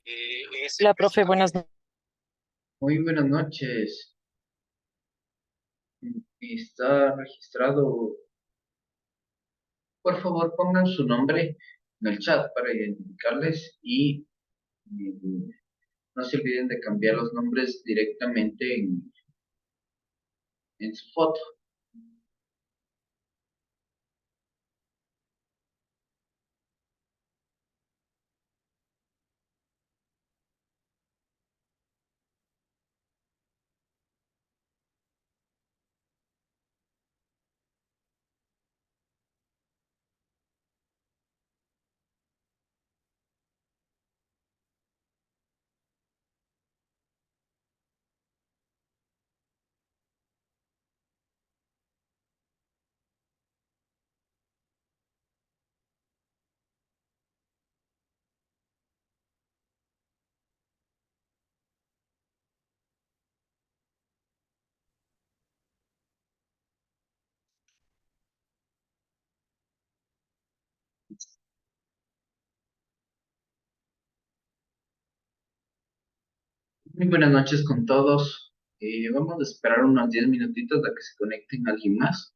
Hola, profe, buenas noches. Muy buenas noches. Está registrado. Por favor, pongan su nombre en el chat para identificarles y no se olviden de cambiar los nombres directamente en su foto. Muy buenas noches con todos. Vamos a esperar unos 10 minutitos a que se conecten alguien más.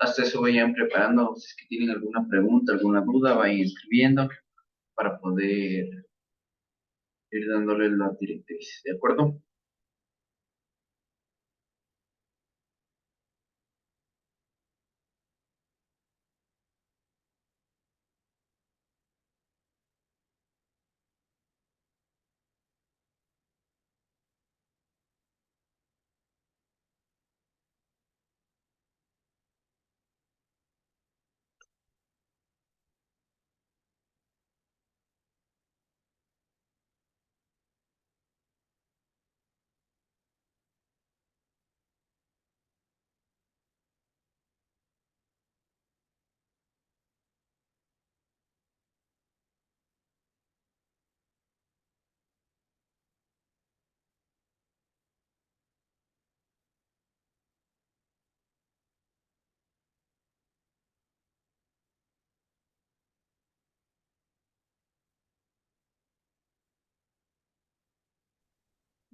Hasta eso vayan preparando. Si es que tienen alguna pregunta, alguna duda, vayan escribiendo para poder ir dándole las directrices. ¿De acuerdo?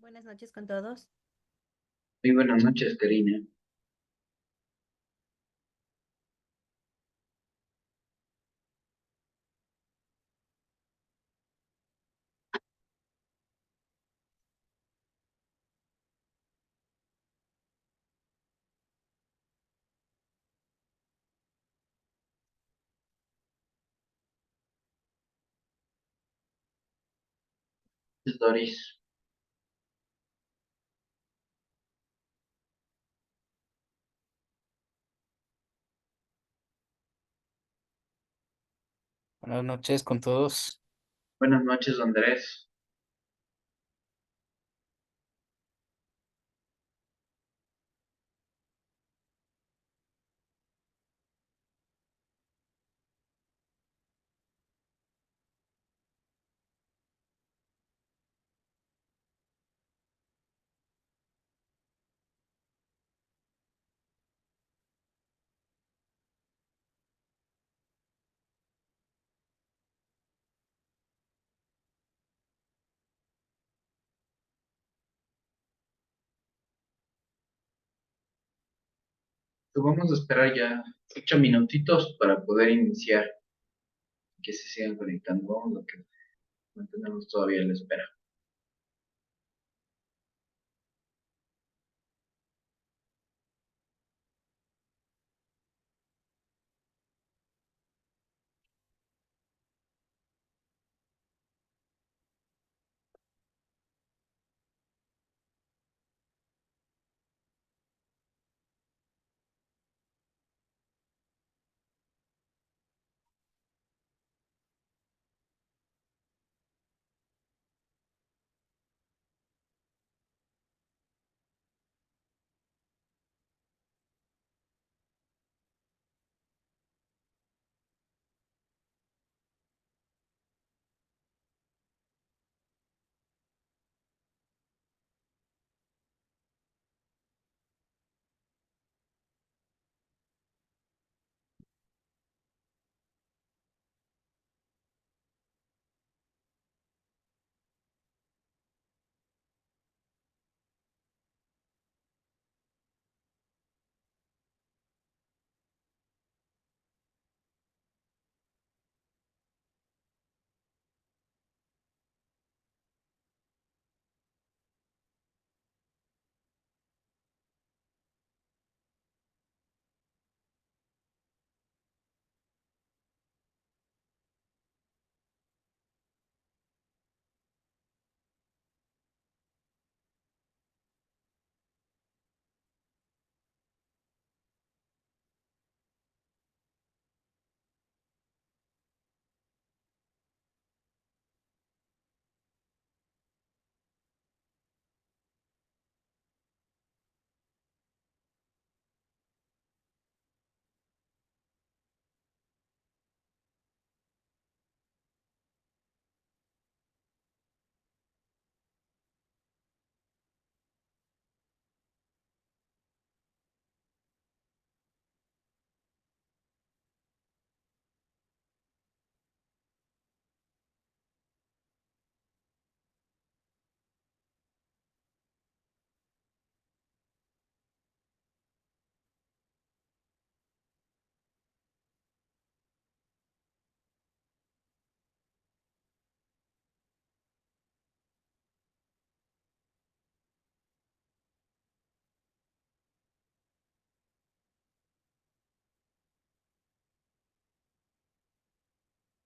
Buenas noches con todos. Muy buenas noches, Karina. Es Doris. Buenas noches con todos. Buenas noches, Andrés. Pues vamos a esperar ya 8 minutitos para poder iniciar, que se sigan conectando. Vamos a que mantenemos todavía la espera.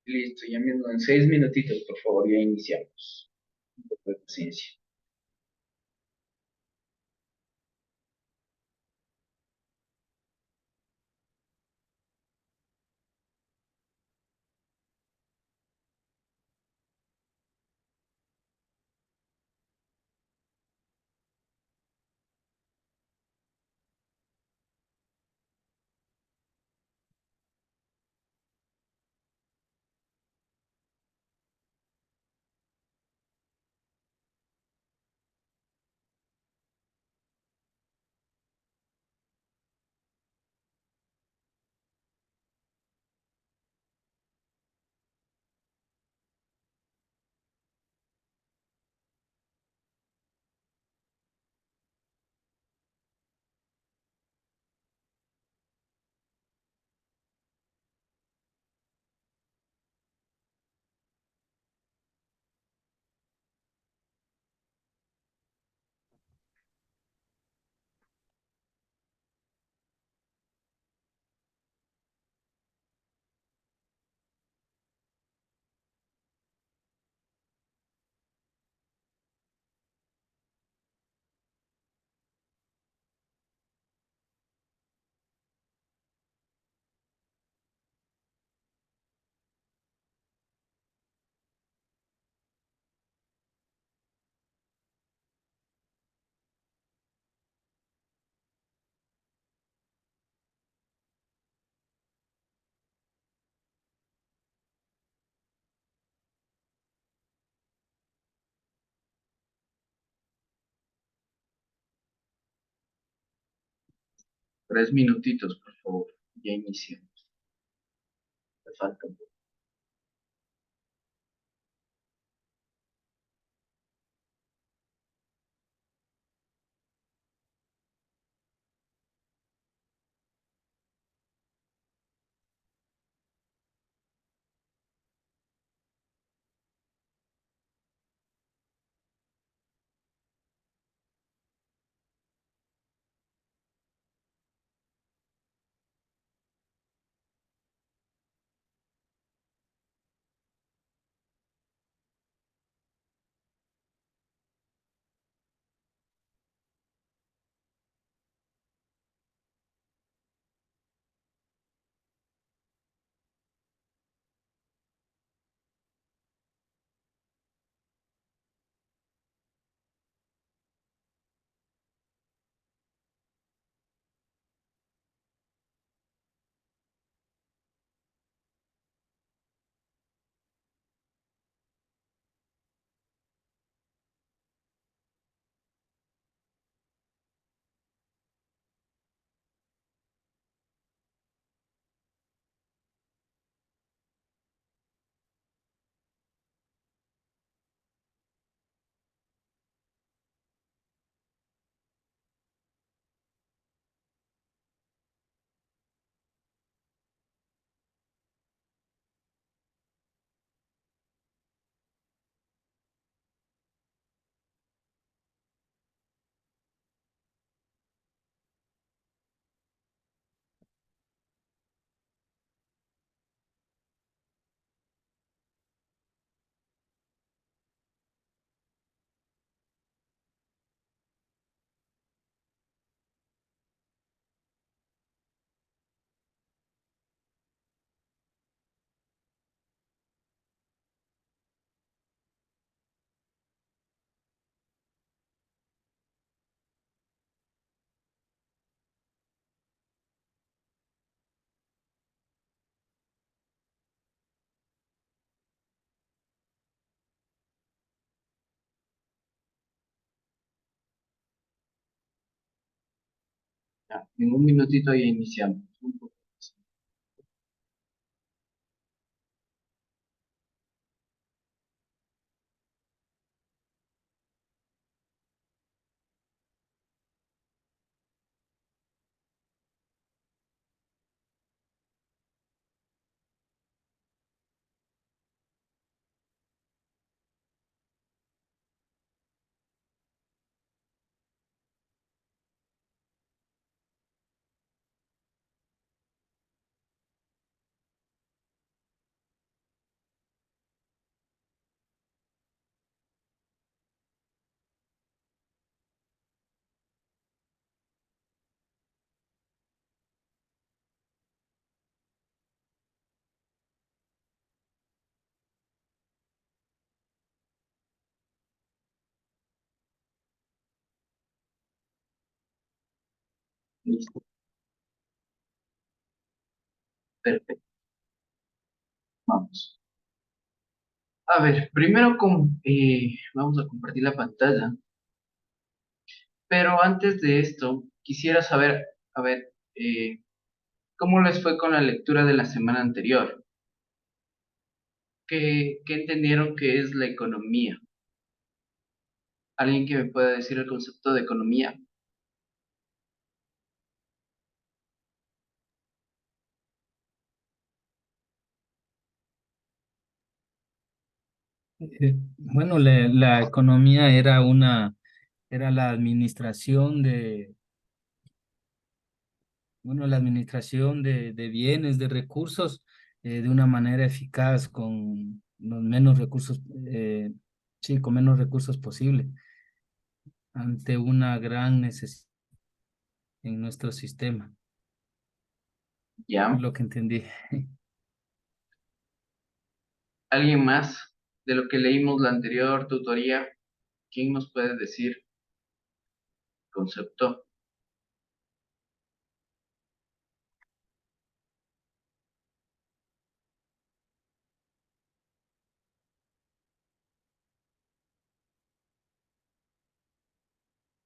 Listo, ya mismo en 6 minutitos, por favor, ya iniciamos. Un poco de paciencia. 3 minutitos, por favor, ya iniciamos. Me falta un poco. En un minutito ya iniciamos. Un poco de paciencia. Listo. Perfecto. Vamos. A ver, primero vamos a compartir la pantalla, pero antes de esto, quisiera saber, a ver, ¿cómo les fue con la lectura de la semana anterior? ¿Qué entendieron que es la economía? ¿Alguien que me pueda decir el concepto de economía? Bueno, la economía era la administración la administración de bienes, de recursos, de una manera eficaz, con los menos recursos, sí, con menos recursos posible, ante una gran necesidad en nuestro sistema. Es ¿Ya? lo que entendí. ¿Alguien más de lo que leímos la anterior tutoría? ¿Quién nos puede decir concepto?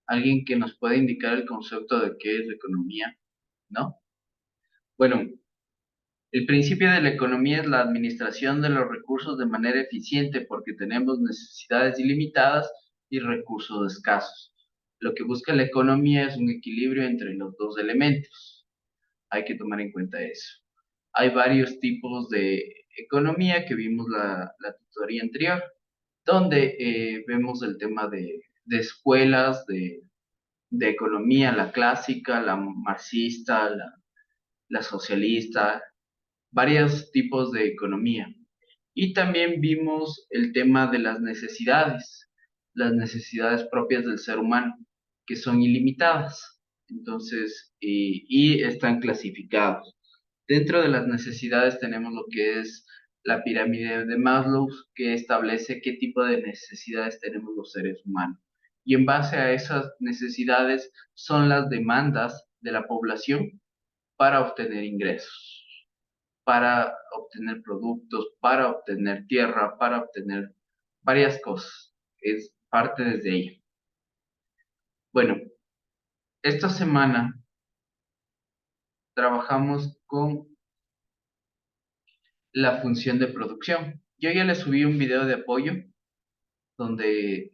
¿Alguien que nos pueda indicar el concepto de qué es economía? ¿No? Bueno, el principio de la economía es la administración de los recursos de manera eficiente porque tenemos necesidades ilimitadas y recursos escasos. Lo que busca la economía es un equilibrio entre los dos elementos. Hay que tomar en cuenta eso. Hay varios tipos de economía que vimos la tutoría anterior, donde vemos el tema de escuelas, de economía, la clásica, la marxista, la socialista, varios tipos de economía. Y también vimos el tema de las necesidades propias del ser humano, que son ilimitadas. Entonces, y están clasificados. Dentro de las necesidades tenemos lo que es la pirámide de Maslow, que establece qué tipo de necesidades tenemos los seres humanos. Y en base a esas necesidades son las demandas de la población para obtener ingresos, para obtener productos, para obtener tierra, para obtener varias cosas. Es parte desde ahí. Bueno, esta semana trabajamos con la función de producción. Yo ya les subí un video de apoyo donde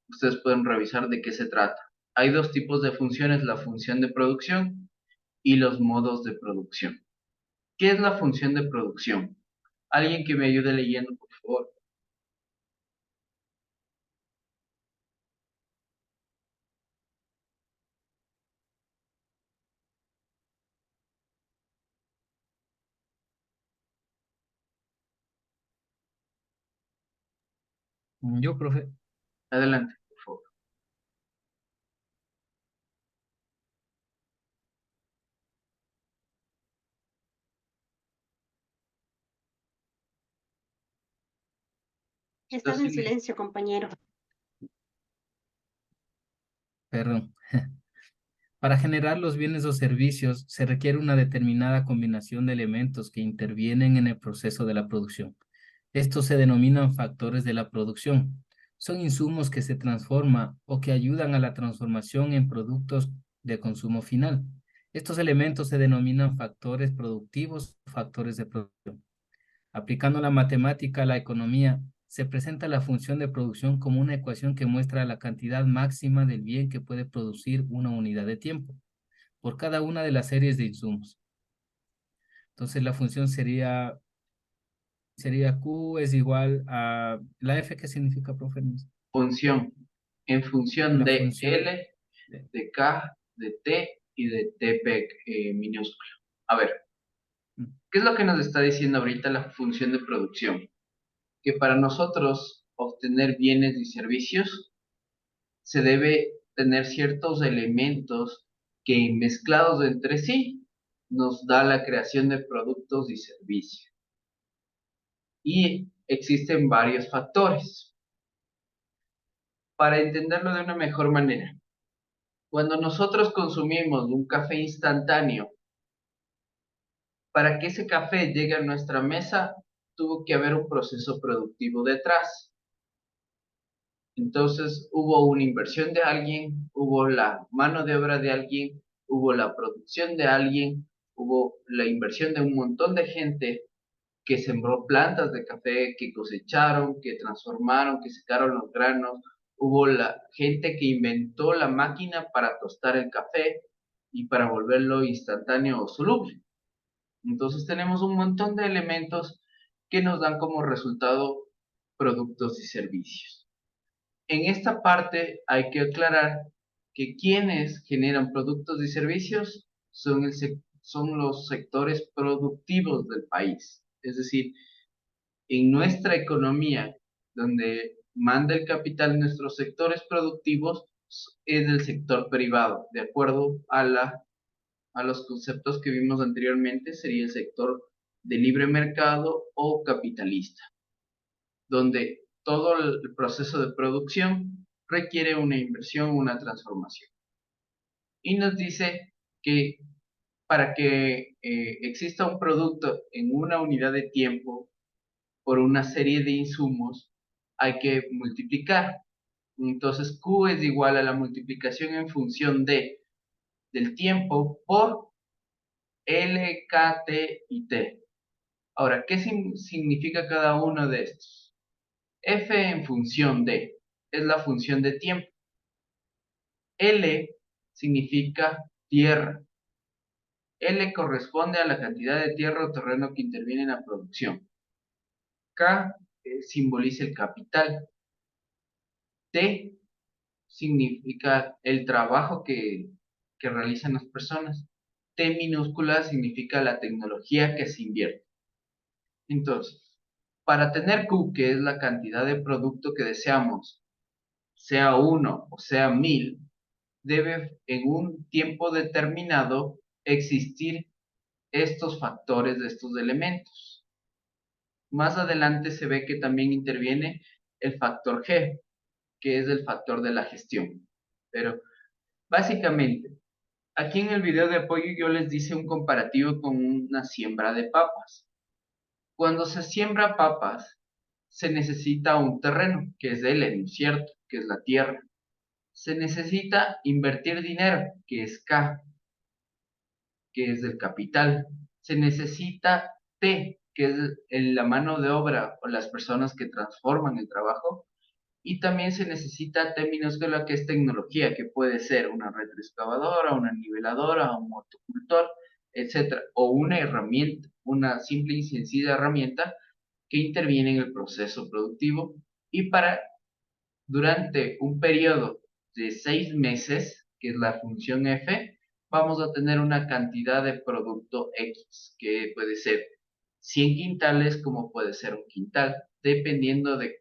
ustedes pueden revisar de qué se trata. Hay dos tipos de funciones, la función de producción y los modos de producción. ¿Qué es la función de producción? Alguien que me ayude leyendo, por favor. Yo, profe, Adelante, por favor. Estás en silencio, compañero. perdón. Para generar los bienes o servicios se requiere una determinada combinación de elementos que intervienen en el proceso de la producción. Estos se denominan factores de la producción. Son insumos que se transforman o que ayudan a la transformación en productos de consumo final. Estos elementos se denominan factores productivos o factores de producción. Aplicando la matemática a la economía, se presenta la función de producción como una ecuación que muestra la cantidad máxima del bien que puede producir una unidad de tiempo por cada una de las series de insumos. Entonces la función sería Q es igual a la F. ¿Qué significa, profe? Función. En función La de función. L, de K, de T y de TP minúscula. A ver, ¿qué es lo que nos está diciendo ahorita la función de producción? Que para nosotros obtener bienes y servicios se debe tener ciertos elementos que mezclados entre sí nos da la creación de productos y servicios. Y existen varios factores. Para entenderlo de una mejor manera, Cuando nosotros consumimos un café instantáneo, para que ese café llegue a nuestra mesa, tuvo que haber un proceso productivo detrás. Entonces hubo una inversión de alguien, hubo la mano de obra de alguien, hubo la producción de alguien, hubo la inversión de un montón de gente que sembró plantas de café, que cosecharon, que transformaron, que secaron los granos. Hubo la gente que inventó la máquina para tostar el café y para volverlo instantáneo o soluble. Entonces tenemos un montón de elementos que nos dan como resultado productos y servicios. En esta parte hay que aclarar que quienes generan productos y servicios son los sectores productivos del país. Es decir, en nuestra economía, donde manda el capital en nuestros sectores productivos, es el sector privado. De acuerdo a los conceptos que vimos anteriormente, sería el sector de libre mercado o capitalista, donde todo el proceso de producción requiere una inversión, una transformación. Y nos dice que para que exista un producto en una unidad de tiempo por una serie de insumos, hay que multiplicar. Entonces, Q es igual a la multiplicación en función del tiempo por L, K, T y T. Ahora, ¿qué significa cada uno de estos? F en función de es la función de tiempo. L significa tierra. L corresponde a la cantidad de tierra o terreno que interviene en la producción. K simboliza el capital. T significa el trabajo que realizan las personas. T minúscula significa la tecnología que se invierte. Entonces, para tener Q, que es la cantidad de producto que deseamos, sea 1 o sea 1000, debe en un tiempo determinado existir estos factores de estos elementos. Más adelante se ve que también interviene el factor G, que es el factor de la gestión. Pero básicamente, aquí en el video de apoyo yo les hice un comparativo con una siembra de papas. Cuando se siembra papas, se necesita un terreno, que es L, ¿no es cierto? Que es la tierra. Se necesita invertir dinero, que es K, que es el capital. Se necesita T, que es la mano de obra o las personas que transforman el trabajo. Y también se necesita T minúscula, que es tecnología, que puede ser una retroexcavadora, una niveladora, un motocultor, etcétera, o una herramienta, una simple y sencilla herramienta que interviene en el proceso productivo y durante un periodo de 6 meses, que es la función F, vamos a tener una cantidad de producto X, que puede ser 100 quintales como puede ser un quintal, dependiendo de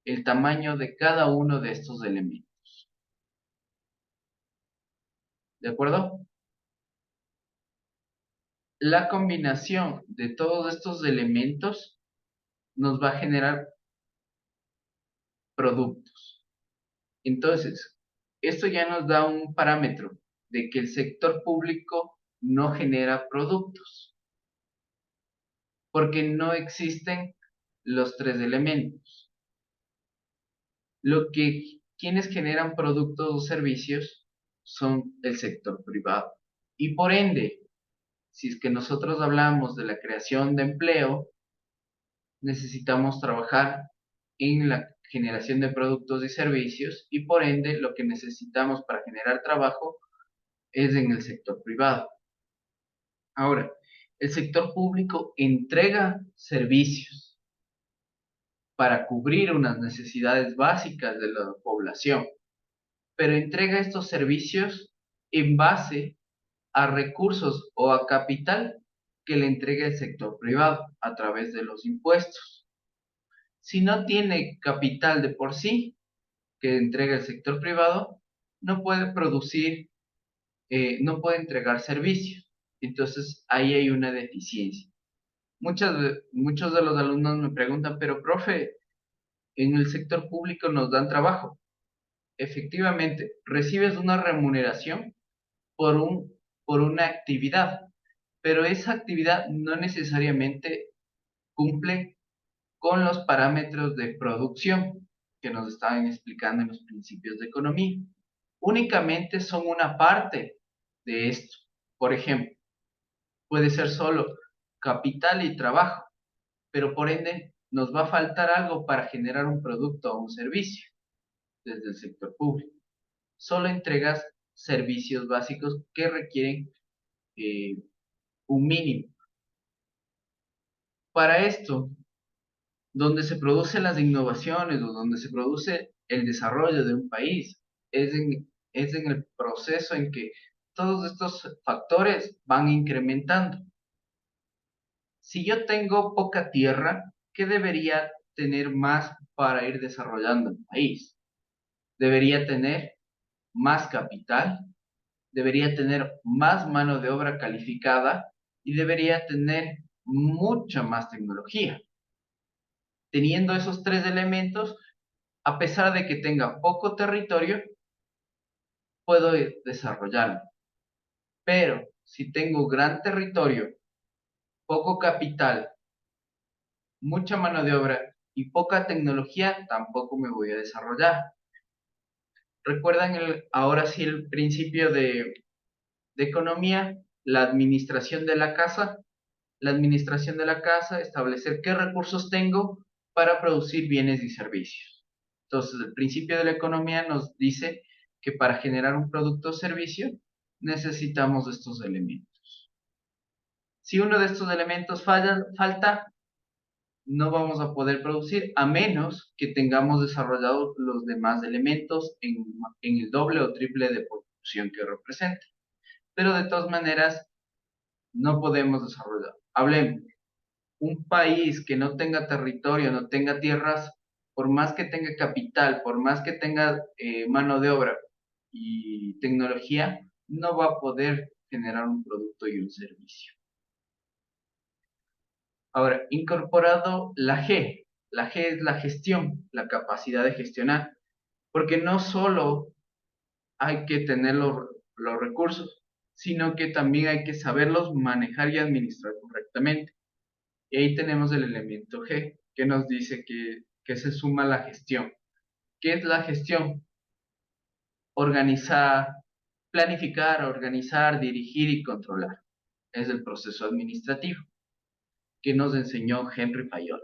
el tamaño de cada uno de estos elementos. ¿De acuerdo? La combinación de todos estos elementos nos va a generar productos. Entonces, esto ya nos da un parámetro de que el sector público no genera productos, porque no existen los tres elementos. Quienes generan productos o servicios son el sector privado. Y por ende, si es que nosotros hablamos de la creación de empleo, necesitamos trabajar en la generación de productos y servicios y por ende lo que necesitamos para generar trabajo es en el sector privado. Ahora, el sector público entrega servicios para cubrir unas necesidades básicas de la población, pero entrega estos servicios en base a recursos o a capital que le entrega el sector privado a través de los impuestos. Si no tiene capital de por sí que entrega el sector privado, no puede producir, no puede entregar servicios. Entonces ahí hay una deficiencia. Muchos de los alumnos me preguntan, pero profe, en el sector público nos dan trabajo. efectivamente, recibes una remuneración por una actividad, pero esa actividad no necesariamente cumple con los parámetros de producción que nos estaban explicando en los principios de economía. Únicamente son una parte de esto. Por ejemplo, puede ser solo capital y trabajo, pero por ende nos va a faltar algo para generar un producto o un servicio desde el sector público. Solo entregas servicios básicos que requieren un mínimo. Para esto, donde se producen las innovaciones o donde se produce el desarrollo de un país, es en el proceso en que todos estos factores van incrementando. Si yo tengo poca tierra, ¿qué debería tener más para ir desarrollando el país? Debería tener más capital, debería tener más mano de obra calificada y debería tener mucha más tecnología. Teniendo esos tres elementos, a pesar de que tenga poco territorio, puedo desarrollarlo. Pero si tengo gran territorio, poco capital, mucha mano de obra y poca tecnología, tampoco me voy a desarrollar. ¿Recuerdan ahora sí el principio de economía? La administración de la casa. La administración de la casa, establecer qué recursos tengo para producir bienes y servicios. Entonces, el principio de la economía nos dice que para generar un producto o servicio necesitamos estos elementos. Si uno de estos elementos falta, no vamos a poder producir a menos que tengamos desarrollados los demás elementos en el doble o triple de producción que representa. Pero de todas maneras, no podemos desarrollar. Hablemos. Un país que no tenga territorio, no tenga tierras, por más que tenga capital, por más que tenga mano de obra y tecnología, no va a poder generar un producto y un servicio. Ahora, incorporado la G. La G es la gestión, la capacidad de gestionar, porque no solo hay que tener los recursos, sino que también hay que saberlos manejar y administrar correctamente. Y ahí tenemos el elemento G, que nos dice que se suma la gestión. ¿Qué es la gestión? Organizar, planificar, organizar, dirigir y controlar. Es el proceso administrativo que nos enseñó Henry Fayol.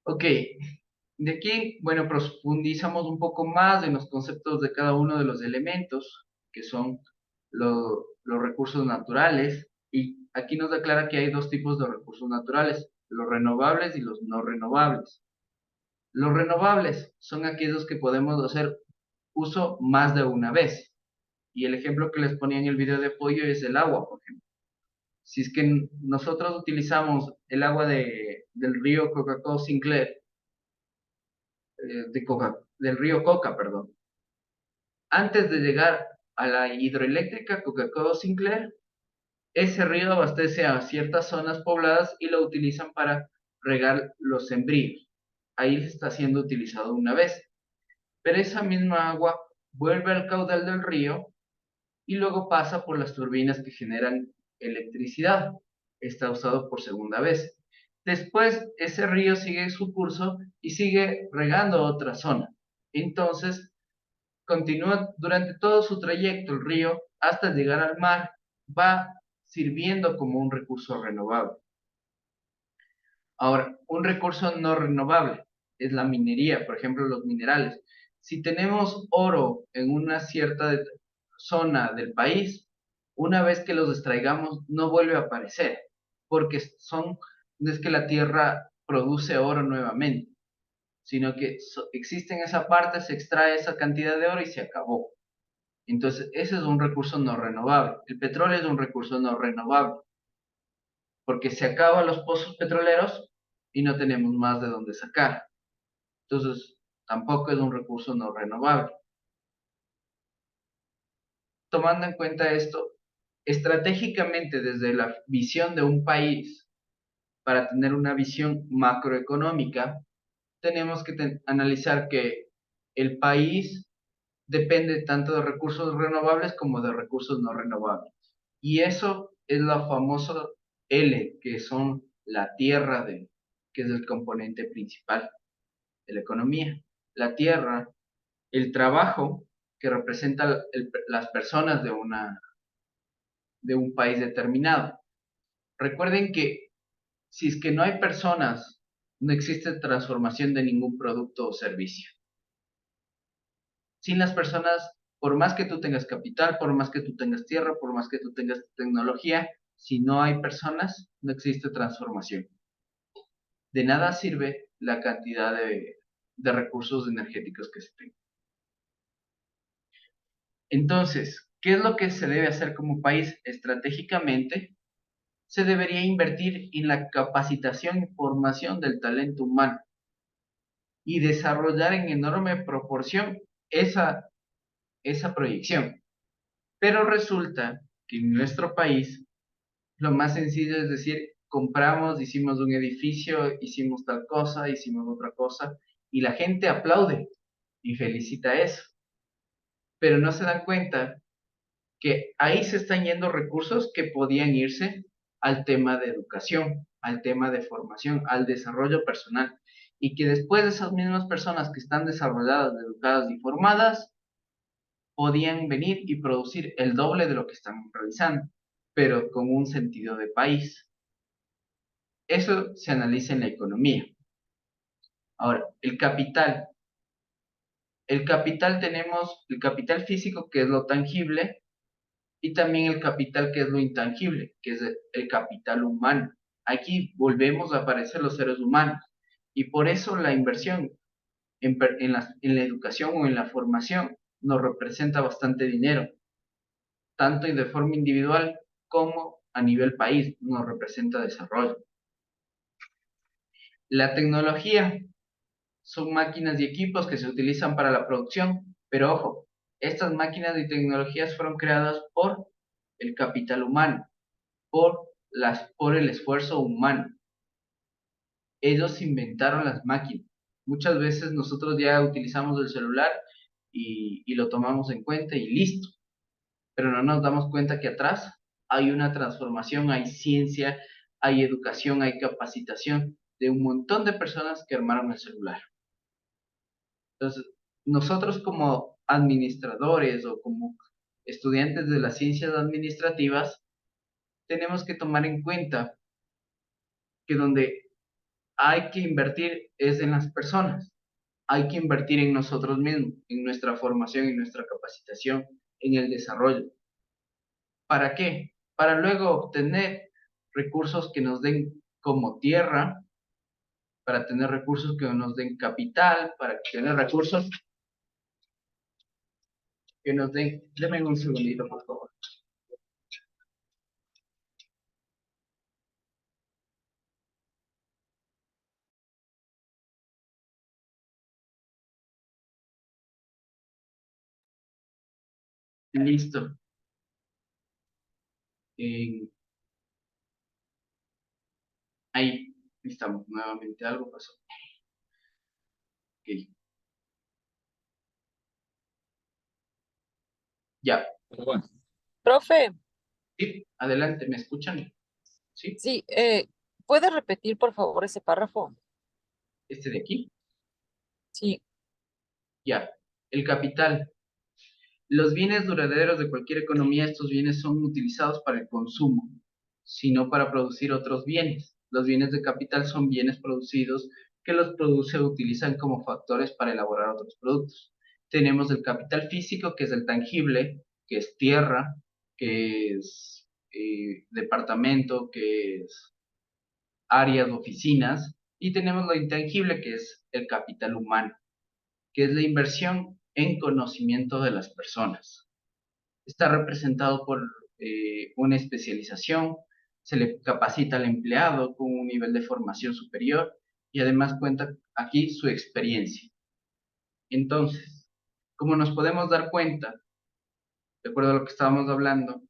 Ok, de aquí, bueno, profundizamos un poco más en los conceptos de cada uno de los elementos, que son los recursos naturales, y aquí nos declara que hay dos tipos de recursos naturales, los renovables y los no renovables. Los renovables son aquellos que podemos hacer uso más de una vez, y el ejemplo que les ponía en el video de apoyo es el agua, por ejemplo. Si es que nosotros utilizamos el agua del río Coca-Cola Sinclair, del río Coca, perdón. Antes de llegar a la hidroeléctrica Coca-Cola Sinclair, ese río abastece a ciertas zonas pobladas y lo utilizan para regar los sembríos. Ahí está siendo utilizado una vez. Pero esa misma agua vuelve al caudal del río y luego pasa por las turbinas que generan electricidad. Está usado por segunda vez. Después, ese río sigue su curso y sigue regando otra zona. Entonces, continúa durante todo su trayecto el río hasta llegar al mar, va sirviendo como un recurso renovable. Ahora, un recurso no renovable es la minería, por ejemplo, los minerales. Si tenemos oro en una cierta zona del país, una vez que los extraigamos no vuelve a aparecer, porque no es que la tierra produce oro nuevamente, sino que existe en esa parte, se extrae esa cantidad de oro y se acabó. Entonces, ese es un recurso no renovable. El petróleo es un recurso no renovable, porque se acaban los pozos petroleros y no tenemos más de dónde sacar. Entonces, tampoco es un recurso no renovable. Tomando en cuenta esto, estratégicamente desde la visión de un país, para tener una visión macroeconómica, tenemos que analizar que el país depende tanto de recursos renovables como de recursos no renovables. Y eso es la famosa L, que son la tierra, que es el componente principal de la economía. La tierra, el trabajo, que representa las personas de un país determinado. Recuerden que si es que no hay personas, no existe transformación de ningún producto o servicio. Sin las personas, por más que tú tengas capital, por más que tú tengas tierra, por más que tú tengas tecnología, si no hay personas, no existe transformación. De nada sirve la cantidad de recursos energéticos que se tengan. Entonces, ¿qué es lo que se debe hacer como país? Estratégicamente, se debería invertir en la capacitación y formación del talento humano y desarrollar en enorme proporción esa proyección. Pero resulta que en nuestro país lo más sencillo es decir, compramos, hicimos un edificio, hicimos tal cosa, hicimos otra cosa, y la gente aplaude y felicita eso. Pero no se dan cuenta que ahí se están yendo recursos que podían irse al tema de educación, al tema de formación, al desarrollo personal, y que después de esas mismas personas que están desarrolladas, educadas y formadas, podían venir y producir el doble de lo que están realizando, pero con un sentido de país. Eso se analiza en la economía. Ahora, el capital. El capital tenemos el capital físico, que es lo tangible, y también el capital, que es lo intangible, que es el capital humano. Aquí volvemos a aparecer los seres humanos, y por eso la inversión en la educación o en la formación nos representa bastante dinero, tanto de forma individual como a nivel país, nos representa desarrollo. La tecnología son máquinas y equipos que se utilizan para la producción, pero ojo, estas máquinas y tecnologías fueron creadas por el capital humano, por el esfuerzo humano. Ellos inventaron las máquinas. Muchas veces nosotros ya utilizamos el celular y lo tomamos en cuenta y listo, pero no nos damos cuenta que atrás hay una transformación, hay ciencia, hay educación, hay capacitación de un montón de personas que armaron el celular. Entonces, nosotros como administradores o como estudiantes de las ciencias administrativas, tenemos que tomar en cuenta que donde hay que invertir es en las personas. Hay que invertir en nosotros mismos, en nuestra formación, en nuestra capacitación, en el desarrollo. ¿Para qué? Para luego obtener recursos que nos den como tierra, para tener recursos que nos den capital, para tener recursos que nos den... Denme un segundito, por favor. Listo. Ahí estamos. Nuevamente algo pasó. Ok. Ya. Profe, Sí, adelante, ¿me escuchan? Sí, sí, ¿puede repetir por favor ese párrafo? este de aquí. Sí, Ya. El capital. Los bienes duraderos de cualquier economía, estos bienes son utilizados para el consumo, sino para producir otros bienes. Los bienes de capital son bienes producidos que los produce o utilizan como factores para elaborar otros productos. Tenemos el capital físico, que es el tangible, que es tierra, que es departamento, que es áreas, oficinas, y tenemos lo intangible, que es el capital humano, que es la inversión en conocimiento de las personas. Está representado por una especialización, se le capacita al empleado con un nivel de formación superior y además cuenta aquí su experiencia. Entonces, como nos podemos dar cuenta, de acuerdo a lo que estábamos hablando,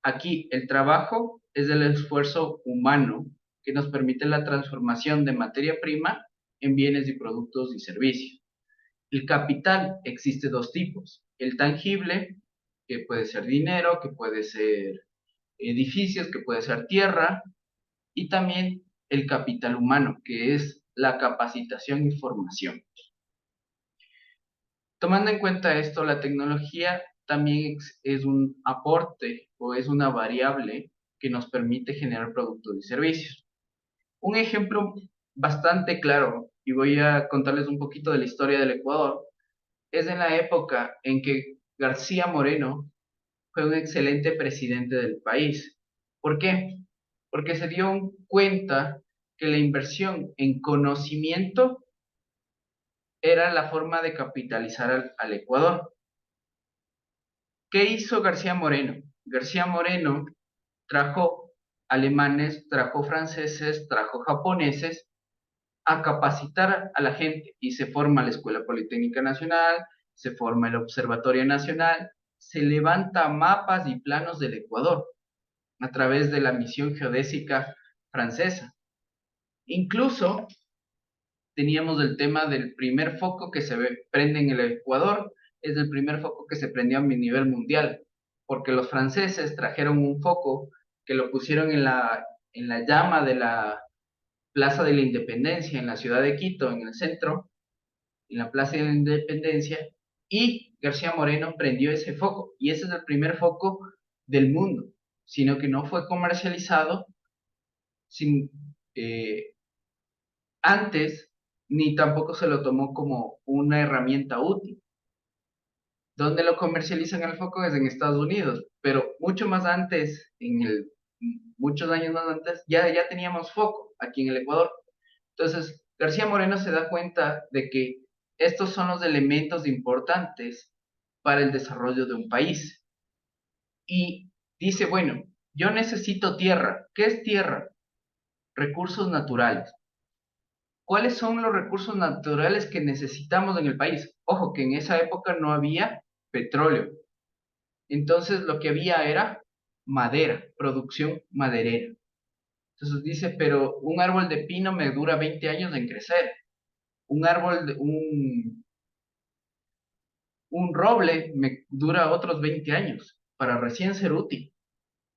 aquí el trabajo es el esfuerzo humano que nos permite la transformación de materia prima en bienes y productos y servicios. El capital existe dos tipos. El tangible, que puede ser dinero, que puede ser edificios, que puede ser tierra, y también el capital humano, que es la capacitación y formación. Tomando en cuenta esto, la tecnología también es un aporte o es una variable que nos permite generar productos y servicios. Un ejemplo bastante claro, y voy a contarles un poquito de la historia del Ecuador, es en la época en que García Moreno fue un excelente presidente del país. ¿Por qué? Porque se dio cuenta que la inversión en conocimiento era la forma de capitalizar al Ecuador. ¿Qué hizo García Moreno? García Moreno trajo alemanes, trajo franceses, trajo japoneses a capacitar a la gente y se forma la Escuela Politécnica Nacional, se forma el Observatorio Nacional, se levanta mapas y planos del Ecuador a través de la misión geodésica francesa. Incluso teníamos el tema del primer foco que prende en el Ecuador, es el primer foco que se prendió a nivel mundial, porque los franceses trajeron un foco que lo pusieron en la llama de la Plaza de la Independencia, en la ciudad de Quito, en el centro, en la Plaza de la Independencia, y García Moreno prendió ese foco, y ese es el primer foco del mundo, sino que no fue comercializado sin, antes, ni tampoco se lo tomó como una herramienta útil. ¿Dónde lo comercializan el foco? Es en Estados Unidos, pero mucho más antes, muchos años más antes, ya teníamos foco aquí en el Ecuador. Entonces, García Moreno se da cuenta de que estos son los elementos importantes para el desarrollo de un país. Y dice, bueno, yo necesito tierra. ¿Qué es tierra? Recursos naturales. ¿Cuáles son los recursos naturales que necesitamos en el país? Ojo, que en esa época no había petróleo. Entonces lo que había era madera, producción maderera. Entonces dice, pero un árbol de pino me dura 20 años en crecer. Un roble me dura otros 20 años para recién ser útil.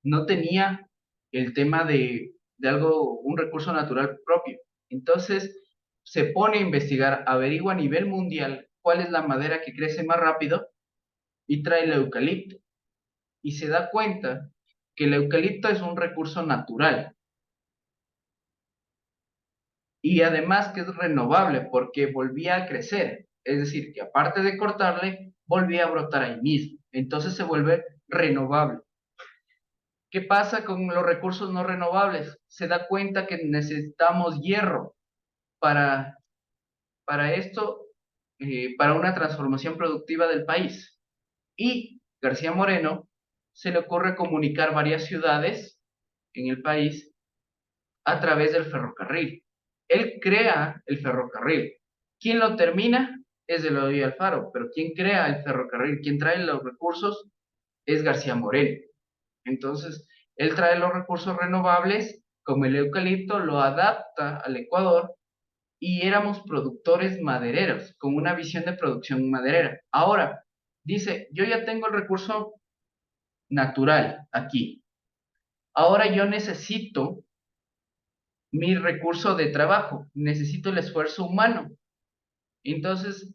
No tenía el tema de algo, un recurso natural propio. Entonces se pone a investigar, averigua a nivel mundial cuál es la madera que crece más rápido y trae el eucalipto. Y se da cuenta que el eucalipto es un recurso natural. Y además que es renovable porque volvía a crecer. Es decir, que aparte de cortarle, volvía a brotar ahí mismo. Entonces se vuelve renovable. ¿Qué pasa con los recursos no renovables? Se da cuenta que necesitamos hierro para, para esto, para una transformación productiva del país. Y García Moreno se le ocurre comunicar varias ciudades en el país a través del ferrocarril. Él crea el ferrocarril. ¿Quién lo termina? Es Eloy Alfaro, pero ¿quién crea el ferrocarril? ¿Quién trae los recursos? Es García Moreno. Entonces, él trae los recursos renovables, como el eucalipto, lo adapta al Ecuador y éramos productores madereros, con una visión de producción maderera. Ahora, dice, yo ya tengo el recurso natural aquí. Ahora yo necesito mi recurso de trabajo, necesito el esfuerzo humano. Entonces,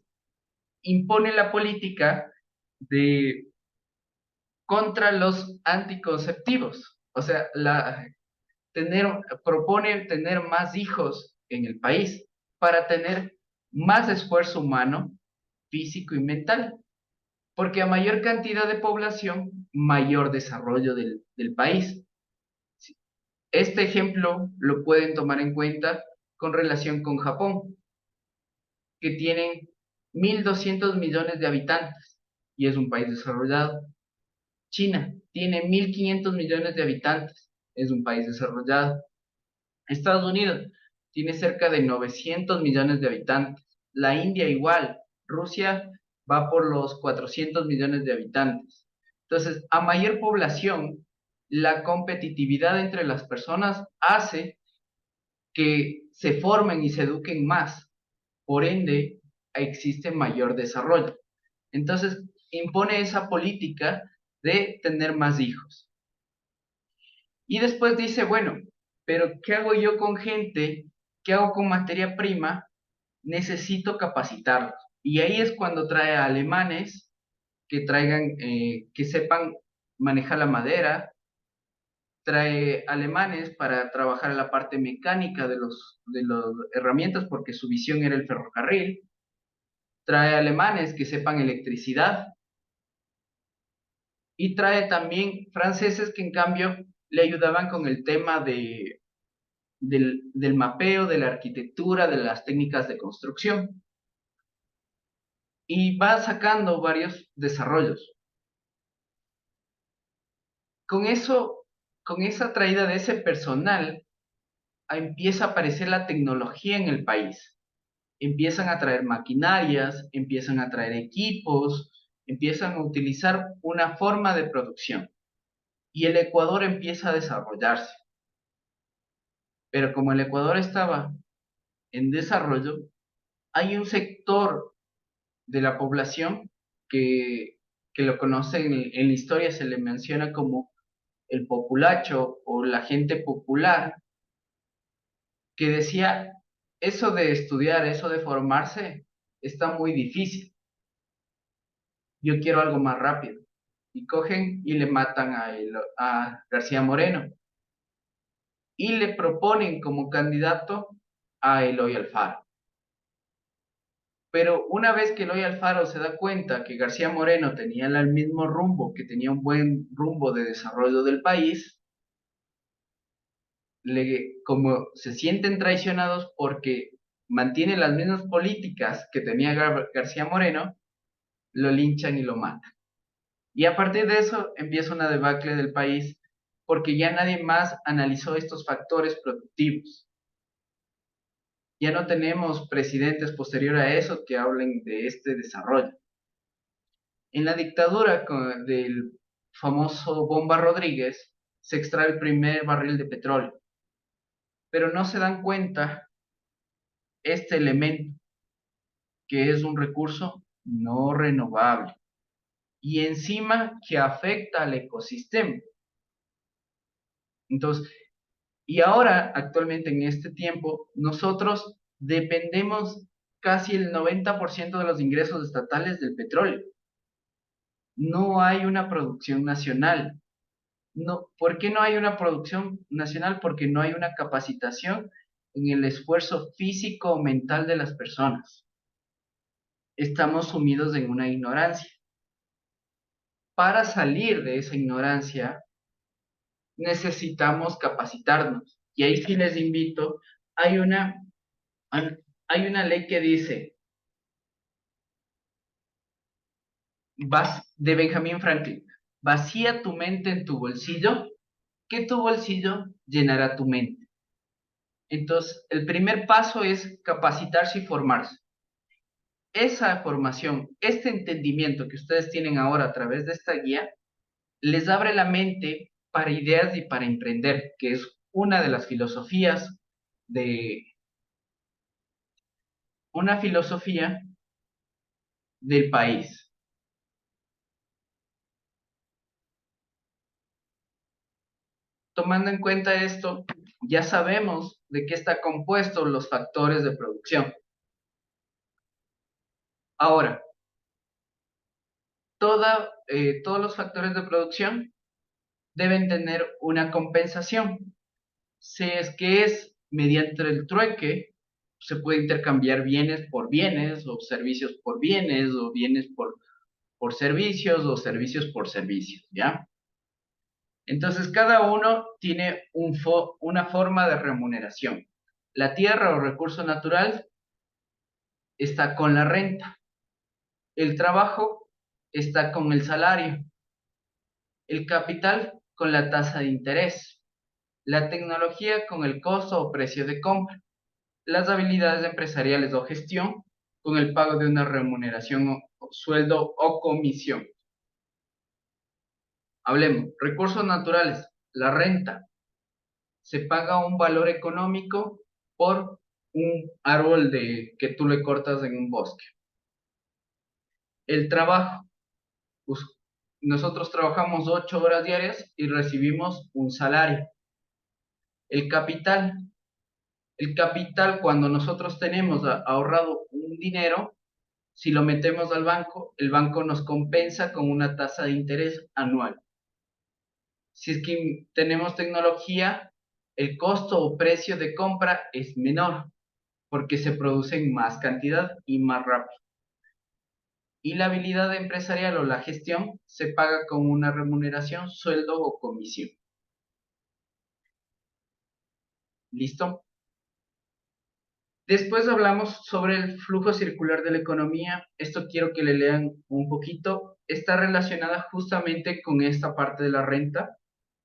impone la política de contra los anticonceptivos. O sea, propone tener más hijos en el país para tener más esfuerzo humano, físico y mental. Porque a mayor cantidad de población, mayor desarrollo del país. Este ejemplo lo pueden tomar en cuenta con relación con Japón, que tienen 1.200 millones de habitantes y es un país desarrollado. China tiene 1.500 millones de habitantes, es un país desarrollado. Estados Unidos tiene cerca de 900 millones de habitantes. La India igual. Rusia va por los 400 millones de habitantes. Entonces, a mayor población, la competitividad entre las personas hace que se formen y se eduquen más. por ende existe mayor desarrollo. Entonces, impone esa política de tener más hijos. Y después dice, bueno, pero ¿qué hago yo con gente? ¿Qué hago con materia prima? Necesito capacitarlos. Y ahí es cuando trae a alemanes que que sepan manejar la madera, trae alemanes para trabajar en la parte mecánica de las herramientas porque su visión era el ferrocarril, trae alemanes que sepan electricidad y trae también franceses que en cambio le ayudaban con el tema del mapeo, de la arquitectura, de las técnicas de construcción. Y va sacando varios desarrollos. Con eso, con esa traída de ese personal, empieza a aparecer la tecnología en el país. Empiezan a traer maquinarias, empiezan a traer equipos, empiezan a utilizar una forma de producción. Y el Ecuador empieza a desarrollarse. Pero como el Ecuador estaba en desarrollo, hay un sector de la población que lo conoce en la historia, se le menciona como el populacho o la gente popular, que decía, eso de estudiar, eso de formarse, está muy difícil. Yo quiero algo más rápido. Y cogen y le matan a García Moreno. Y le proponen como candidato a Eloy Alfaro. Pero una vez que Eloy Alfaro se da cuenta que García Moreno tenía el mismo rumbo, que tenía un buen rumbo de desarrollo del país, como se sienten traicionados porque mantiene las mismas políticas que tenía García Moreno, lo linchan y lo matan. Y a partir de eso empieza una debacle del país porque ya nadie más analizó estos factores productivos. Ya no tenemos presidentes posterior a eso que hablen de este desarrollo. En la dictadura del famoso Bomba Rodríguez se extrae el primer barril de petróleo, pero no se dan cuenta este elemento que es un recurso no renovable y encima que afecta al ecosistema. Entonces, y ahora, actualmente en este tiempo, nosotros dependemos casi el 90% de los ingresos estatales del petróleo. No hay una producción nacional. No, ¿por qué no hay una producción nacional? Porque no hay una capacitación en el esfuerzo físico o mental de las personas. Estamos sumidos en una ignorancia. Para salir de esa ignorancia, necesitamos capacitarnos. Y ahí sí les invito, hay una, hay una ley que dice, de Benjamin Franklin, vacía tu mente en tu bolsillo, que tu bolsillo llenará tu mente. Entonces, el primer paso es capacitarse y formarse. Esa formación, este entendimiento que ustedes tienen ahora a través de esta guía, les abre la mente para ideas y para emprender, que es una de las filosofías una filosofía del país. Tomando en cuenta esto, ya sabemos de qué está compuesto los factores de producción. Ahora, todos los factores de producción deben tener una compensación. Si es que es mediante el trueque, se puede intercambiar bienes por bienes, o servicios por bienes, o bienes por servicios, o servicios por servicios, ¿ya? Entonces, cada uno tiene una forma de remuneración. La tierra o recurso natural está con la renta. El trabajo está con el salario. El capital con la tasa de interés. La tecnología con el costo o precio de compra. Las habilidades empresariales o gestión con el pago de una remuneración o sueldo o comisión. Hablemos, recursos naturales, la renta. Se paga un valor económico por un árbol que tú le cortas en un bosque. El trabajo, pues, nosotros trabajamos 8 horas diarias y recibimos un salario. El capital. El capital, cuando nosotros tenemos ahorrado un dinero, si lo metemos al banco, el banco nos compensa con una tasa de interés anual. Si es que tenemos tecnología, el costo o precio de compra es menor porque se produce en más cantidad y más rápido. Y la habilidad empresarial o la gestión se paga con una remuneración, sueldo o comisión. ¿Listo? Después hablamos sobre el flujo circular de la economía. Esto quiero que le lean un poquito. Está relacionada justamente con esta parte de la renta,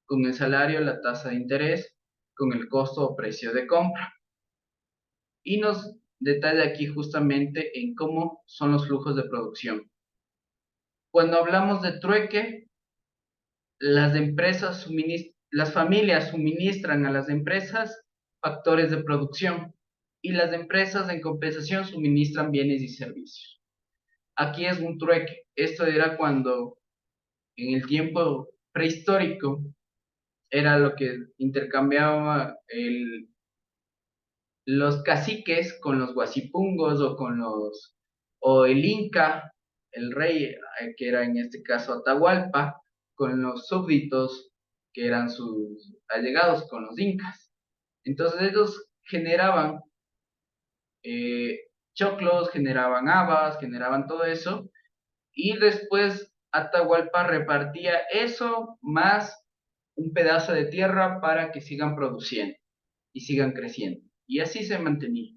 con el salario, la tasa de interés, con el costo o precio de compra. Y nos detalla aquí justamente en cómo son los flujos de producción. Cuando hablamos de trueque, las familias suministran a las empresas factores de producción y las empresas en compensación suministran bienes y servicios. Aquí es un trueque. Esto era cuando en el tiempo prehistórico era lo que intercambiaba los caciques con los guasipungos o el Inca, el rey, que era en este caso Atahualpa, con los súbditos, que eran sus allegados, con los incas. Entonces ellos generaban choclos, generaban habas, generaban todo eso, y después Atahualpa repartía eso más un pedazo de tierra para que sigan produciendo y sigan creciendo. Y así se mantenía.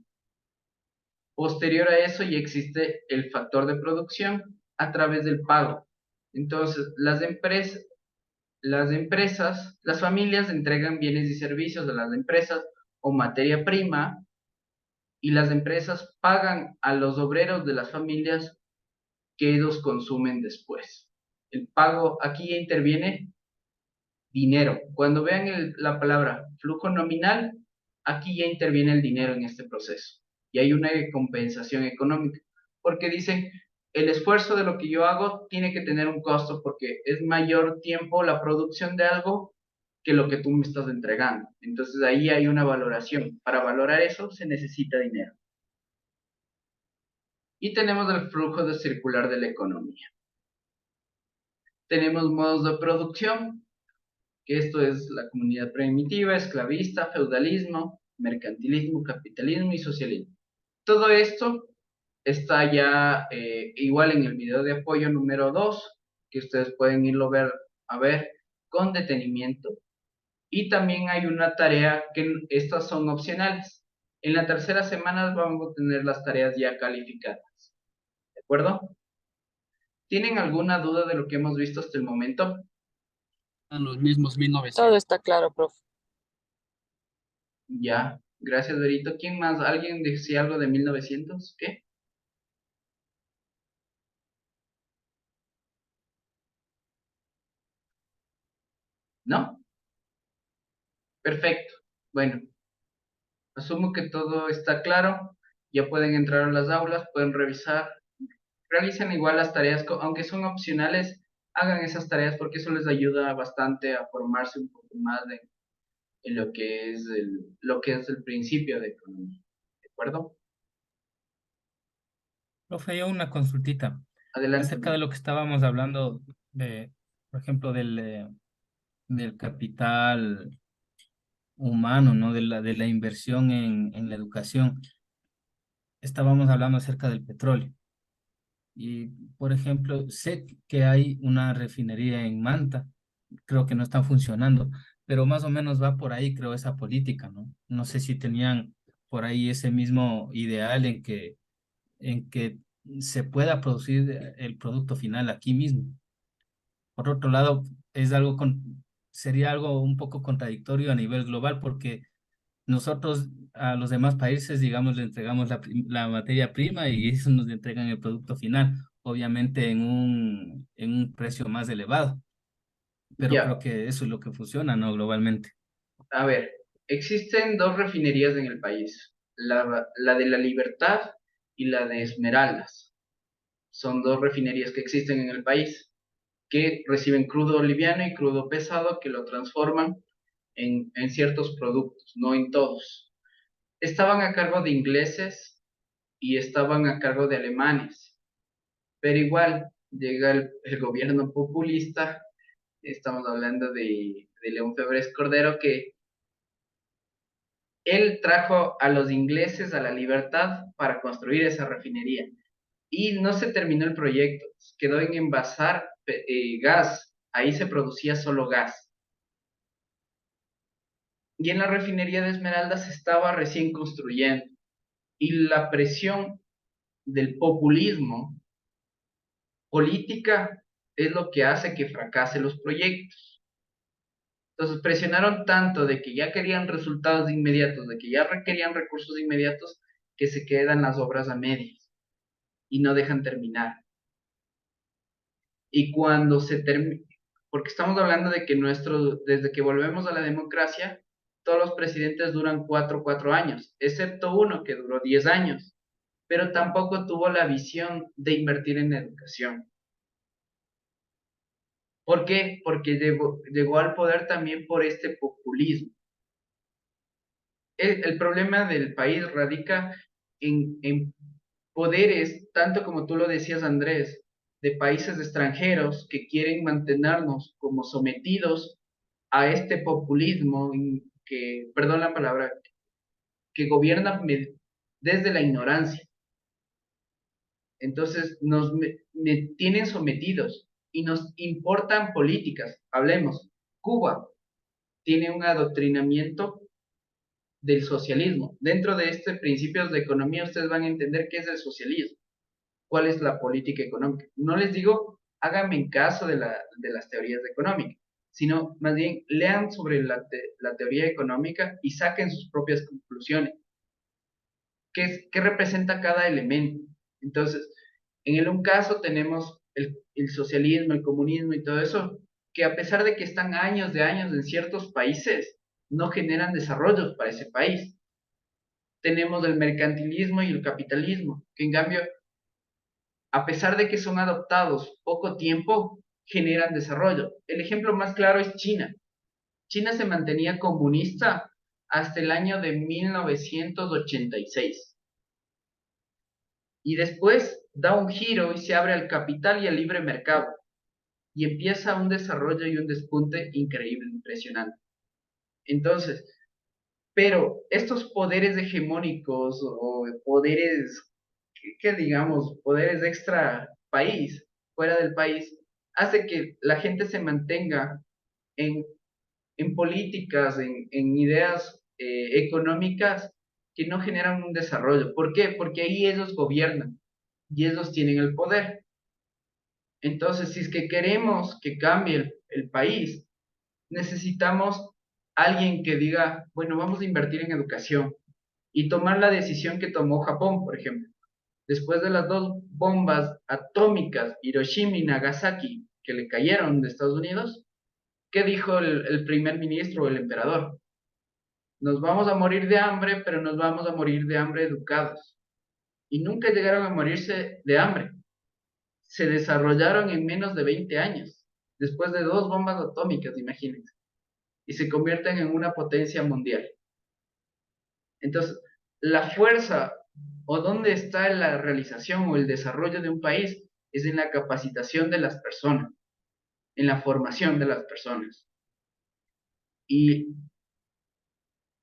Posterior a eso ya existe el factor de producción a través del pago. Entonces, las familias entregan bienes y servicios a las empresas o materia prima y las empresas pagan a los obreros de las familias que ellos consumen después. El pago, aquí ya interviene dinero. Cuando vean la palabra flujo nominal, aquí ya interviene el dinero en este proceso. Y hay una compensación económica, porque dicen, el esfuerzo de lo que yo hago tiene que tener un costo, porque es mayor tiempo la producción de algo que lo que tú me estás entregando. Entonces ahí hay una valoración. Para valorar eso se necesita dinero. Y tenemos el flujo de circular de la economía. Tenemos modos de producción, que esto es la comunidad primitiva, esclavista, feudalismo, mercantilismo, capitalismo y socialismo. Todo esto está ya igual en el video de apoyo número 2, que ustedes pueden irlo a ver con detenimiento. Y también hay una tarea que estas son opcionales. En la tercera semana vamos a tener las tareas ya calificadas. ¿De acuerdo? ¿Tienen alguna duda de lo que hemos visto hasta el momento? Los mismos 1900. Todo está claro, profe. Ya, gracias, Dorito. ¿Quién más? ¿Alguien decía algo de 1900? ¿Qué? ¿No? Perfecto. Bueno, asumo que todo está claro. Ya pueden entrar a las aulas, pueden revisar. Realicen igual las tareas, aunque son opcionales, hagan esas tareas porque eso les ayuda bastante a formarse un poco más en lo que es el principio de economía. ¿De acuerdo? Profe, yo una consultita Adelante. acerca de lo que estábamos hablando por ejemplo, del capital humano, ¿no? De la inversión en la educación. Estábamos hablando acerca del petróleo. Y, por ejemplo, sé que hay una refinería en Manta, creo que no está funcionando, pero más o menos va por ahí, creo, esa política, ¿no? No sé si tenían por ahí ese mismo ideal en que se pueda producir el producto final aquí mismo. Por otro lado, sería algo un poco contradictorio a nivel global porque nosotros a los demás países, digamos, le entregamos la materia prima y ellos nos entregan el producto final, obviamente en un precio más elevado, pero Ya, creo que eso es lo que funciona, ¿no? Globalmente. a ver, existen 2 refinerías en el país. la de La Libertad y la de Esmeraldas. Son dos refinerías que existen en el país que reciben crudo liviano y crudo pesado que lo transforman en ciertos productos, no en todos. Estaban a cargo de ingleses y estaban a cargo de alemanes, pero igual llega el gobierno populista, estamos hablando de León Febres Cordero, que él trajo a los ingleses a La Libertad para construir esa refinería. Y no se terminó el proyecto, quedó en envasar gas, ahí se producía solo gas. Y en la refinería de Esmeraldas se estaba recién construyendo. Y la presión del populismo política es lo que hace que fracase los proyectos. Entonces presionaron tanto de que ya querían resultados inmediatos, de que ya requerían recursos inmediatos, que se quedan las obras a medias y no dejan terminar. Y cuando se termina, porque estamos hablando de que desde que volvemos a la democracia, todos los presidentes duran cuatro años, excepto uno que duró 10 años, pero tampoco tuvo la visión de invertir en educación. ¿Por qué? Porque llegó al poder también por este populismo. El problema del país radica en poderes, tanto como tú lo decías, Andrés, de países extranjeros que quieren mantenernos como sometidos a este populismo que, perdón la palabra, que gobierna desde la ignorancia. Entonces me tienen sometidos y nos importan políticas. Hablemos, Cuba tiene un adoctrinamiento del socialismo. Dentro de este principios de economía ustedes van a entender qué es el socialismo, cuál es la política económica. No les digo, háganme en caso de las teorías económicas, sino más bien lean sobre la teoría económica y saquen sus propias conclusiones. ¿Qué representa cada elemento? Entonces, en un caso tenemos el socialismo, el comunismo y todo eso, que a pesar de que están años de años en ciertos países, no generan desarrollos para ese país. Tenemos el mercantilismo y el capitalismo, que en cambio, a pesar de que son adoptados poco tiempo, generan desarrollo. El ejemplo más claro es China. China se mantenía comunista hasta el año de 1986. Y después da un giro y se abre al capital y al libre mercado. Y empieza un desarrollo y un despunte increíble, impresionante. Entonces, pero estos poderes hegemónicos o poderes, que digamos, poderes extra país, fuera del país, hace que la gente se mantenga en, en políticas, en ideas económicas que no generan un desarrollo. ¿Por qué? Porque ahí ellos gobiernan y ellos tienen el poder. Entonces, si es que queremos que cambie el país, necesitamos alguien que diga, bueno, vamos a invertir en educación y tomar la decisión que tomó Japón, por ejemplo. Después de las dos bombas atómicas, Hiroshima y Nagasaki, que le cayeron de Estados Unidos, ¿qué dijo el primer ministro o el emperador? Nos vamos a morir de hambre, pero nos vamos a morir de hambre educados. Y nunca llegaron a morirse de hambre. Se desarrollaron en menos de 20 años, después de dos bombas atómicas, imagínense, y se convierten en una potencia mundial. Entonces, la fuerza o dónde está la realización o el desarrollo de un país es en la capacitación de las personas, en la formación de las personas. Y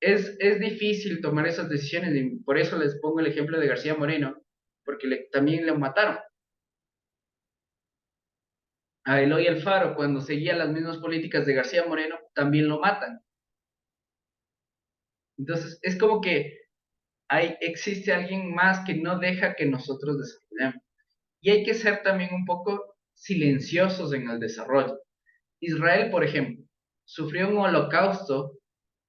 es difícil tomar esas decisiones, y por eso les pongo el ejemplo de García Moreno, porque también lo mataron. A Eloy Alfaro, cuando seguía las mismas políticas de García Moreno, también lo matan. Entonces, es como que existe alguien más que no deja que nosotros desarrollemos. Y hay que ser también un poco silenciosos en el desarrollo. Israel, por ejemplo, sufrió un holocausto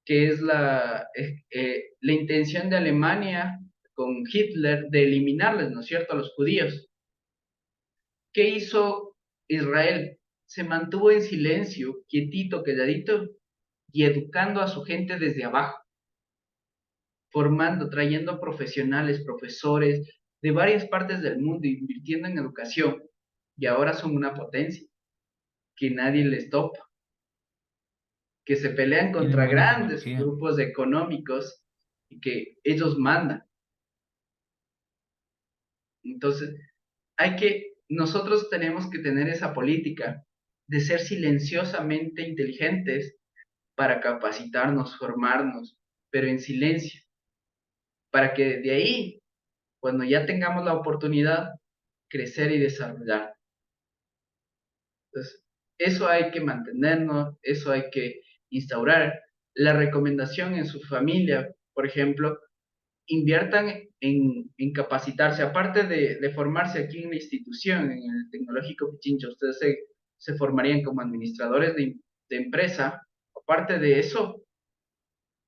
que es la intención de Alemania con Hitler de eliminarles, ¿no es cierto?, a los judíos. ¿Qué hizo Israel? Se mantuvo en silencio, quietito, calladito, y educando a su gente desde abajo. formando, trayendo profesionales, profesores de varias partes del mundo, invirtiendo en educación, y ahora son una potencia que nadie les topa, que se pelean Tienen contra buena grandes tecnología. grupos económicos y que ellos mandan. Entonces, nosotros tenemos que tener esa política de ser silenciosamente inteligentes para capacitarnos, formarnos, pero en silencio, para que de ahí, cuando ya tengamos la oportunidad, crecer y desarrollar. Entonces, eso hay que mantenernos, eso hay que instaurar. La recomendación en su familia, por ejemplo, inviertan en capacitarse, aparte de formarse aquí en la institución, en el Tecnológico Pichincha, ustedes se formarían como administradores de empresa. Aparte de eso,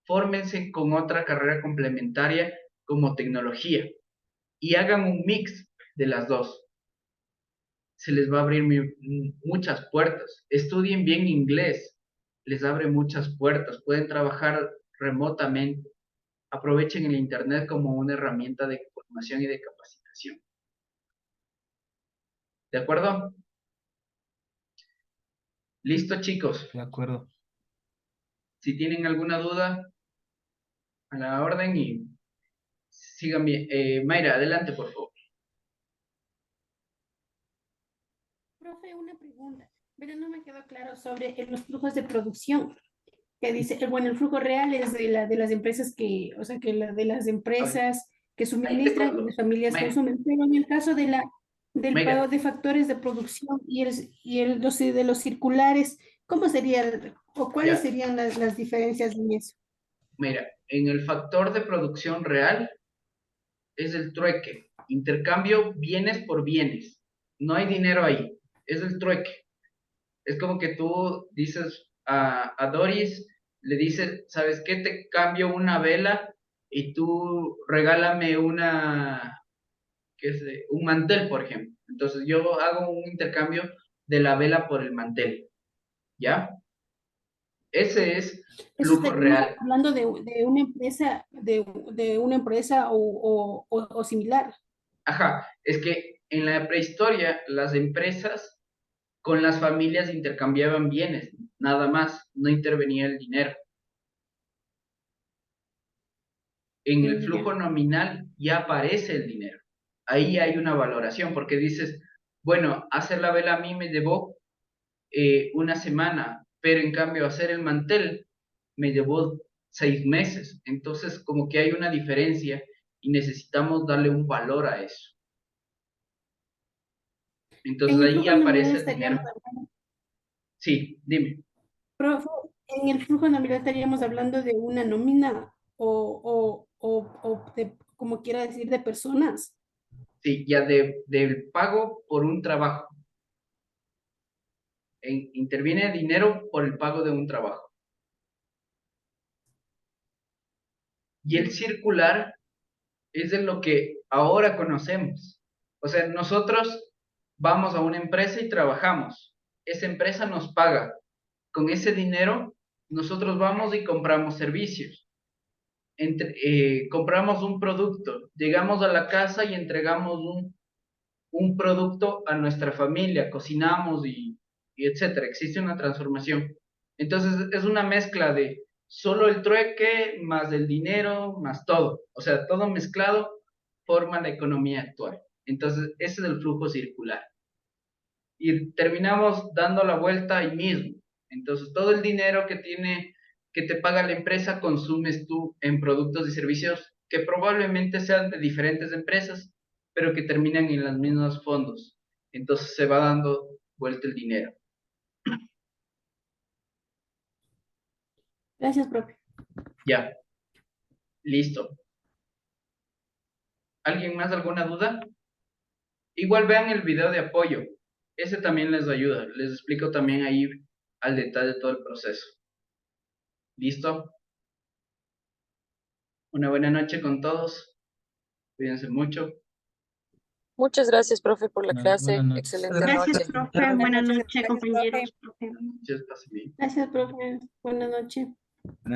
fórmense con otra carrera complementaria como tecnología y hagan un mix de las dos. Se les va a abrir muchas puertas. Estudien bien inglés, les abre muchas puertas. Pueden trabajar remotamente. Aprovechen el Internet como una herramienta de formación y de capacitación. ¿De acuerdo? Listo, chicos. De acuerdo. Si tienen alguna duda, a la orden y sigan bien. Mayra, adelante, por favor. Profe, una pregunta, pero no me quedó claro sobre los flujos de producción. Que dice, bueno, el flujo real es de las empresas que, o sea, de las empresas que Ahí te suministran y corto. las familias Mayra, consumen. Pero en el caso del Mayra. pago de factores de producción de los circulares, ¿cómo sería o cuáles Ya. serían las diferencias en eso? Mira, en el factor de producción real es el trueque. Intercambio bienes por bienes. No hay dinero ahí. Es el trueque. Es como que tú dices a Doris, le dices, ¿sabes qué? Te cambio una vela y tú regálame un mantel, por ejemplo. Entonces yo hago un intercambio de la vela por el mantel. ¿Ya? Ese es Eso flujo estaríamos real. hablando de una empresa o similar. Ajá, es que en la prehistoria las empresas con las familias intercambiaban bienes, nada más, no intervenía el dinero. En el flujo nominal ya aparece el dinero. Ahí hay una valoración, porque dices, bueno, hacer la vela a mí me llevó una semana, pero en cambio hacer el mantel me llevó 6 meses. Entonces, como que hay una diferencia y necesitamos darle un valor a eso. Entonces En el ahí flujo nominal aparece el estaríamos dinero. hablando, Sí, dime. profe, en el flujo nominal estaríamos hablando de una nómina o de, como quiera decir, de personas. Sí, ya del pago por un trabajo. Interviene dinero por el pago de un trabajo. Y el circular es de lo que ahora conocemos. O sea, nosotros vamos a una empresa y trabajamos. Esa empresa nos paga. Con ese dinero, nosotros vamos y compramos servicios. Compramos un producto. Llegamos a la casa y entregamos un producto a nuestra familia. Cocinamos y etcétera. Existe una transformación. Entonces, es una mezcla de solo el trueque, más el dinero, más todo. O sea, todo mezclado forma la economía actual. Entonces, ese es el flujo circular. Y terminamos dando la vuelta ahí mismo. Entonces, todo el dinero que te paga la empresa, consumes tú en productos y servicios que probablemente sean de diferentes empresas, pero que terminan en los mismos fondos. Entonces, se va dando vuelta el dinero. Gracias, profe. Ya. Listo. ¿Alguien más alguna duda? Igual vean el video de apoyo. Ese también les ayuda. Les explico también ahí al detalle todo el proceso. ¿Listo? Una buena noche con todos. Cuídense mucho. Muchas gracias, profe, por la Buenas clase. noches. Excelente Gracias, noche. profe. Buenas noches, Gracias, compañeros. profe. Profe. Muchas gracias. Gracias, profe. Buenas noches.